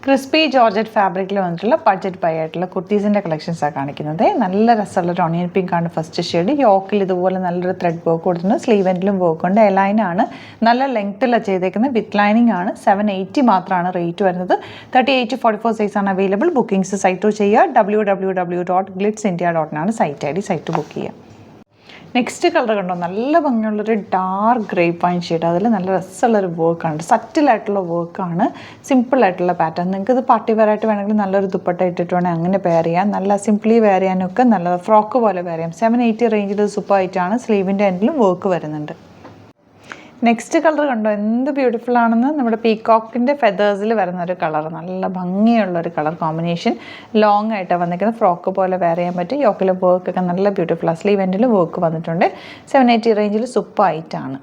Crispy georgette ഫാബ്രിക്കിൽ വന്നിട്ടുള്ള budget by ആയിട്ടുള്ള കുർത്തീസിൻ്റെ കളക്ഷൻസാണ് കാണിക്കുന്നത്. നല്ല രസമുള്ളൊരു ഓണിയൻ പിങ്ക് ആണ് ഫസ്റ്റ് ഷെയ്ഡ്. യോക്കിൽ ഇതുപോലെ നല്ലൊരു ത്രെഡ് വർക്ക് കൊടുത്തിട്ടുണ്ട്. സ്ലീവ് എൻഡിലും വർക്ക് ഉണ്ട്. എലൈനാണ്, നല്ല ലെങ്ത്തിലാണ് ചെയ്തേക്കുന്നത്. വിത്ത് ലൈനിങ് ആണ്. 780 മാത്രമാണ് റേറ്റ് വരുന്നത്. 38 to 44 സൈസാണ് അവൈലബിൾ. ബുക്കിംഗ്സ് സൈറ്റ് ചെയ്യുക. www.glitzindia.in ആണ് സൈറ്റ് ID. സൈറ്റ് ബുക്ക് ചെയ്യുക. നെക്സ്റ്റ് കളർ കണ്ടോ, നല്ല ഭംഗിയുള്ളൊരു ഡാർക്ക് ഗ്രേപ്പ് വൈൻ ഷെയ്ഡ്. അതിൽ നല്ല രസമുള്ളൊരു വർക്കാണ്, സറ്റിലായിട്ടുള്ള വർക്കാണ്, സിമ്പിളായിട്ടുള്ള പാറ്റേൺ. നിങ്ങൾക്ക് ഇത് പാർട്ടി വെയർ ആയിട്ട് വേണമെങ്കിൽ നല്ലൊരു ദുപ്പട്ട ഇട്ടിട്ട് വേണമെങ്കിൽ അങ്ങനെ വെയർ ചെയ്യാം. നല്ല സിംപ്ലി വെയർ ചെയ്യാനൊക്കെ നല്ല ഫ്രോക്ക് പോലെ വെയർ ചെയ്യാം. 780 റേഞ്ചിൽ സൂപ്പർ ആയിട്ടാണ്. സ്ലീവിൻ്റെ എൻഡിലും വർക്ക് വരുന്നുണ്ട്. നെക്സ്റ്റ് കളർ കണ്ടോ, എന്ത് ബ്യൂട്ടിഫുൾ ആണെന്ന്. നമ്മുടെ പീകോക്കിൻ്റെ ഫെതേഴ്സിൽ വരുന്ന ഒരു കളർ, നല്ല ഭംഗിയുള്ളൊരു കളർ കോമ്പിനേഷൻ. ലോങ് ആയിട്ടാണ് വന്നിരിക്കുന്നത്. ഫ്രോക്ക് പോലെ വെയർ ചെയ്യാൻ പറ്റും. യോക്കിലെ വർക്കൊക്കെ നല്ല ബ്യൂട്ടിഫുള്ളാണ്. സ്ലീവ് എൻഡിൽ വർക്ക് വന്നിട്ടുണ്ട്. 780 റേഞ്ചിൽ സൂപ്പർ ആയിട്ടാണ്.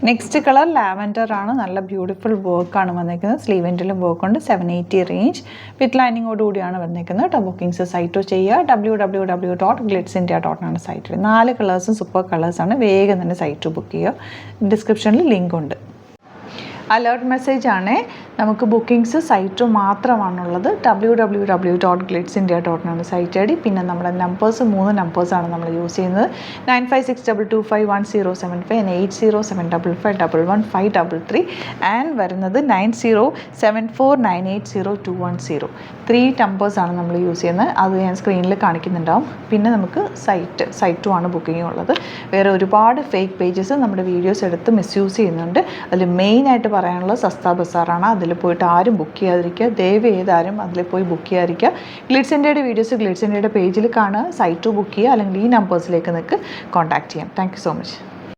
നെക്സ്റ്റ് കളർ ലാവൻഡർ ആണ്. നല്ല ബ്യൂട്ടിഫുൾ വർക്കാണ് വന്നിരിക്കുന്നത്. സ്ലീവ് എൻഡിലും വർക്കുണ്ട്. 780 റേഞ്ച് വിത്ത് ലൈനിങ്ങോട് കൂടിയാണ് വന്നിരിക്കുന്നത് കേട്ടോ. ബുക്കിംഗ്സ് സൈറ്റ് ചെയ്യുക. www.glitzindia.in ആണ് സൈറ്റ്. 4 കളേഴ്സും സൂപ്പർ കളേഴ്സാണ്. വേഗം തന്നെ സൈറ്റ് ബുക്ക് ചെയ്യുക. ഡിസ്ക്രിപ്ഷനിൽ ലിങ്ക് ഉണ്ട്. അലേർട്ട് മെസ്സേജ് ആണ്. നമുക്ക് ബുക്കിംഗ്സ് സൈറ്റ് മാത്രമാണുള്ളത്. www.glitzindia.in ആണ് സൈറ്റ് ID. പിന്നെ നമ്മുടെ നമ്പേഴ്സ് 3 നമ്പേഴ്സാണ് നമ്മൾ യൂസ് ചെയ്യുന്നത്. 9562251075 and 8075551533 ആൻഡ് വരുന്നത് 9074980210. 3 നമ്പേഴ്സാണ് നമ്മൾ യൂസ് ചെയ്യുന്നത്. അത് ഞാൻ സ്ക്രീനിൽ കാണിക്കുന്നുണ്ടാവും. പിന്നെ നമുക്ക് സൈറ്റും ആണ് ബുക്കിംഗ് ഉള്ളത്. വേറെ ഒരുപാട് ഫേക്ക് പേജസ് നമ്മുടെ വീഡിയോസ് എടുത്ത് മിസ്യൂസ് ചെയ്യുന്നുണ്ട്. അതിൽ മെയിനായിട്ട് പറയാനുള്ളത് സസ്ത ബസാറാണ്. അതിൽ പോയിട്ട് ആരും ബുക്ക് ചെയ്യാതിരിക്കുക. ദയവ് ചെയ്താരും അതിൽ പോയി ബുക്ക് ചെയ്യാതിരിക്കുക. ഗ്ലിറ്റ്സ് ഇന്ത്യയുടെ വീഡിയോസ് ഗ്ലിറ്റ്സ് ഇന്ത്യയുടെ പേജിൽ കാണുക. സൈറ്റ് ബുക്ക് ചെയ്യുക. അല്ലെങ്കിൽ ഈ നമ്പേഴ്സിലേക്ക് നിങ്ങൾക്ക് കോൺടാക്ട് ചെയ്യാം. Thank you so much.